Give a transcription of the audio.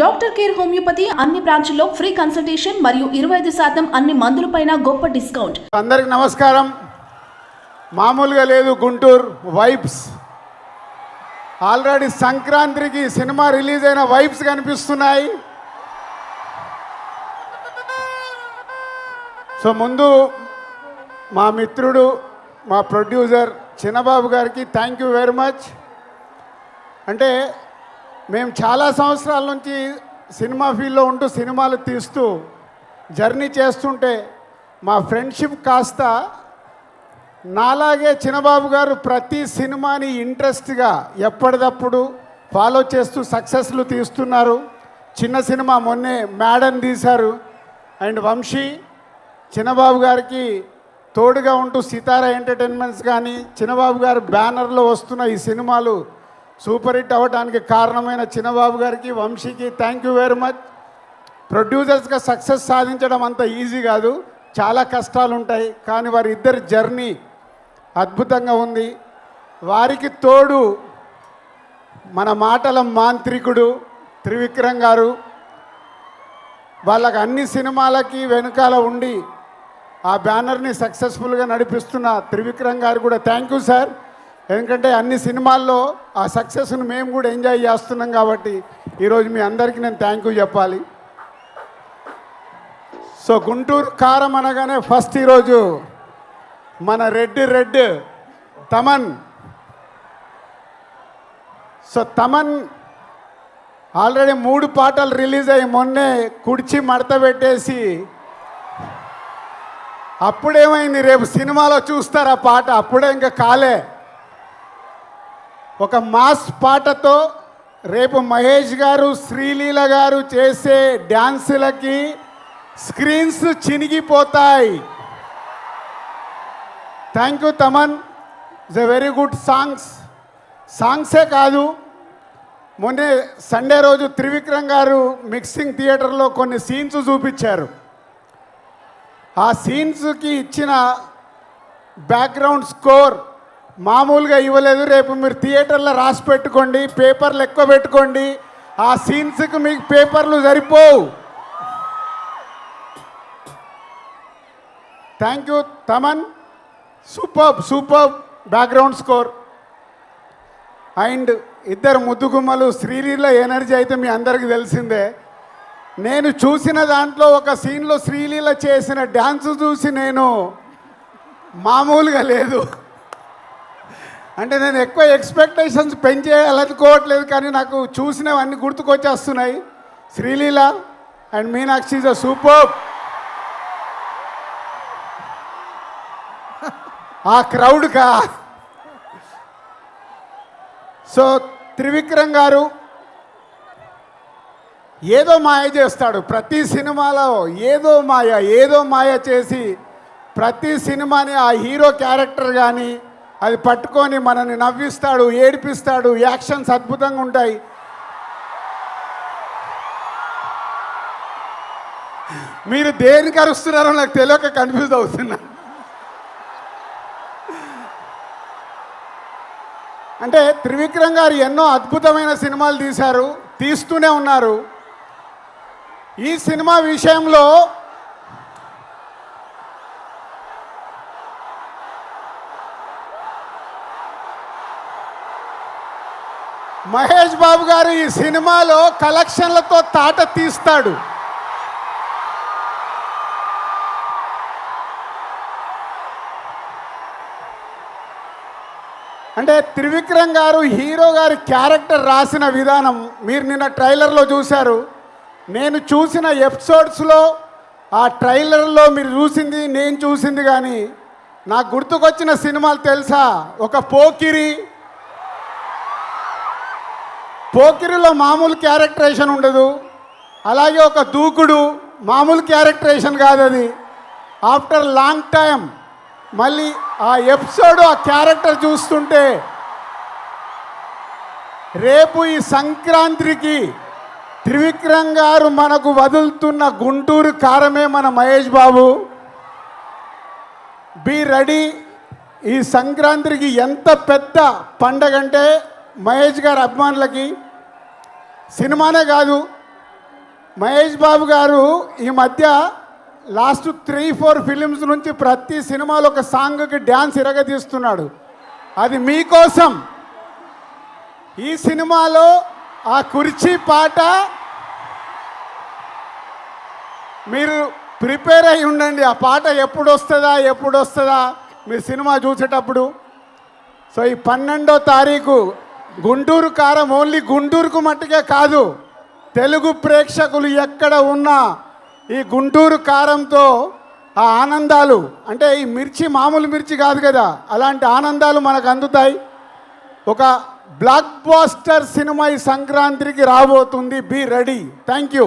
Doctor care homeopathy అన్ని బ్రాంచ్ల్లో free consultation మరియు 25% అన్ని మందులపైన గొప్ప డిస్కౌంట్. అందరికి నమస్కారం. మామూలుగా లేదు గుంటూరు వైబ్స్. ఆల్రెడీ సంక్రాంతికి సినిమా రిలీజ్ అయిన వైబ్స్ కనిపిస్తున్నాయి. సో ముందు మా మిత్రుడు మా ప్రొడ్యూసర్ చిన్నబాబు గారికి థ్యాంక్ యూ వెరీ మచ్. అంటే మేము చాలా సంవత్సరాల నుంచి సినిమా ఫీల్డ్లో ఉంటూ సినిమాలు తీస్తూ జర్నీ చేస్తుంటే మా ఫ్రెండ్షిప్ కాస్త నాలాగే చిన్నబాబు గారు ప్రతి సినిమాని ఇంట్రెస్ట్గా ఎప్పటికప్పుడు ఫాలో చేస్తూ సక్సెస్లు తీస్తున్నారు. చిన్న సినిమా మొన్నే మేడన్ తీశారు. అండ్ వంశీ చిన్నబాబు గారికి తోడుగా ఉంటూ సితారా ఎంటర్టైన్మెంట్స్ కానీ చిన్నబాబు గారు బ్యానర్లో వస్తున్న ఈ సినిమాలు సూపర్ హిట్ అవ్వడానికి కారణమైన చిన్నబాబు గారికి వంశీకి థ్యాంక్ యూ వెరీ మచ్. ప్రొడ్యూసర్స్గా సక్సెస్ సాధించడం అంత ఈజీ కాదు, చాలా కష్టాలు ఉంటాయి. కానీ వారి ఇద్దరి జర్నీ అద్భుతంగా ఉంది. వారికి తోడు మన మాటల మాంత్రికుడు త్రివిక్రమ్ గారు. వాళ్ళకి అన్ని సినిమాలకి వెనుకాల ఉండి ఆ బ్యానర్ని సక్సెస్ఫుల్గా నడిపిస్తున్న త్రివిక్రమ్ గారు కూడా థ్యాంక్ యూ సార్. ఎందుకంటే అన్ని సినిమాల్లో ఆ సక్సెస్ను మేము కూడా ఎంజాయ్ చేస్తున్నాం కాబట్టి ఈరోజు మీ అందరికీ నేను థ్యాంక్ యూ చెప్పాలి. సో గుంటూరు కారం అనగానే ఫస్ట్ ఈరోజు మన red Thaman. So Thaman already 3 పాటలు రిలీజ్ అయ్యి మొన్నే కుడిచి మడత పెట్టేసి అప్పుడేమైంది, రేపు సినిమాలో చూస్తారు ఆ పాట. అప్పుడే ఇంకా కాలే. ఒక మాస్ పాటతో రేపు మహేష్ గారు శ్రీలీల గారు చేసే డ్యాన్సులకి స్క్రీన్స్ చినిగిపోతాయి. Thank you Thaman. It's a very good సాంగ్సే కాదు, మొన్నే సండే రోజు త్రివిక్రమ్ గారు మిక్సింగ్ థియేటర్లో కొన్ని సీన్స్ చూపించారు. ఆ సీన్స్కి ఇచ్చిన బ్యాక్గ్రౌండ్ స్కోర్ మామూలుగా ఇవ్వలేదు. రేపు మీరు థియేటర్లో రాసి పెట్టుకోండి, పేపర్లు ఎక్కువ పెట్టుకోండి. ఆ సీన్స్కి మీకు పేపర్లు సరిపోవు. Thank you Thaman. Super background score. And ఇద్దరు ముద్దుగుమ్మలు శ్రీలీల ఎనర్జీ అయితే మీ అందరికీ తెలిసిందే. నేను చూసిన దాంట్లో ఒక సీన్లో శ్రీలీల చేసిన డ్యాన్స్ చూసి నేను మామూలుగా లేదు. అంటే నేను ఎక్కువ ఎక్స్పెక్టేషన్స్ పెంచేయాలనుకోవట్లేదు, కానీ నాకు చూసినవన్నీ గుర్తుకొచ్చేస్తున్నాయి. Sreeleela and Meenakshi is a super. ఆ క్రౌడ్కా. సో త్రివిక్రమ్ గారు ఏదో మాయ చేస్తాడు ప్రతి సినిమాలో. ఏదో మాయ చేసి ప్రతి సినిమాని ఆ హీరో క్యారెక్టర్ కానీ అది పట్టుకొని మనల్ని నవ్విస్తాడు, ఏడిపిస్తాడు. యాక్షన్స్ అద్భుతంగా ఉంటాయి. మీరు దేనికి అరుస్తున్నారో నాకు తెలియక కన్ఫ్యూజ్ అవుతున్నా. అంటే త్రివిక్రమ్ గారు ఎన్నో అద్భుతమైన సినిమాలు తీస్తూనే ఉన్నారు. ఈ సినిమా విషయంలో మహేష్ బాబు గారు ఈ సినిమాలో కలెక్షన్లతో తాట తీస్తాడు. అంటే త్రివిక్రమ్ గారు హీరో గారి క్యారెక్టర్ రాసిన విధానం మీరు నిన్న ట్రైలర్లో చూశారు. నేను చూసిన ఎపిసోడ్స్లో ఆ ట్రైలర్లో మీరు చూసింది నేను చూసింది కానీ నాకు గుర్తుకొచ్చిన సినిమాలు తెలుసా? ఒక పోకిరిలో మామూలు క్యారెక్టరేషన్ ఉండదు. అలాగే ఒక దూకుడు మామూలు క్యారెక్టరేషన్ కాదు అది. ఆఫ్టర్ లాంగ్ టైం మళ్ళీ ఆ ఎపిసోడ్ ఆ క్యారెక్టర్ చూస్తుంటే రేపు ఈ సంక్రాంతికి త్రివిక్రమ్ గారు మనకు వదులుతున్న గుంటూరు కారమే మన మహేష్ బాబు. Be ready. ఈ సంక్రాంతికి ఎంత పెద్ద పండగ అంటే మహేష్ గారి అభిమానులకి సినిమానే కాదు మహేష్ బాబు గారు ఈ మధ్య లాస్ట్ 3-4 ఫిలిమ్స్ నుంచి ప్రతి సినిమాలో ఒక సాంగ్కి డ్యాన్స్ ఇరగదీస్తున్నాడు. అది మీకోసం. ఈ సినిమాలో ఆ కుర్చీ పాట మీరు ప్రిపేర్ అయి ఉండండి. ఆ పాట ఎప్పుడు వస్తుందా మీరు సినిమా చూసేటప్పుడు. సో ఈ 12వ తారీఖు గుంటూరు కారం ఓన్లీ గుంటూరుకు మట్టుకే కాదు, తెలుగు ప్రేక్షకులు ఎక్కడ ఉన్నా ఈ గుంటూరు కారంతో ఆ ఆనందాలు, అంటే ఈ మిర్చి మామూలు మిర్చి కాదు కదా, అలాంటి ఆనందాలు మనకు అందుతాయి. ఒక బ్లాక్ బాస్టర్ సినిమా ఈ సంక్రాంతికి రాబోతుంది. Be ready. Thank you.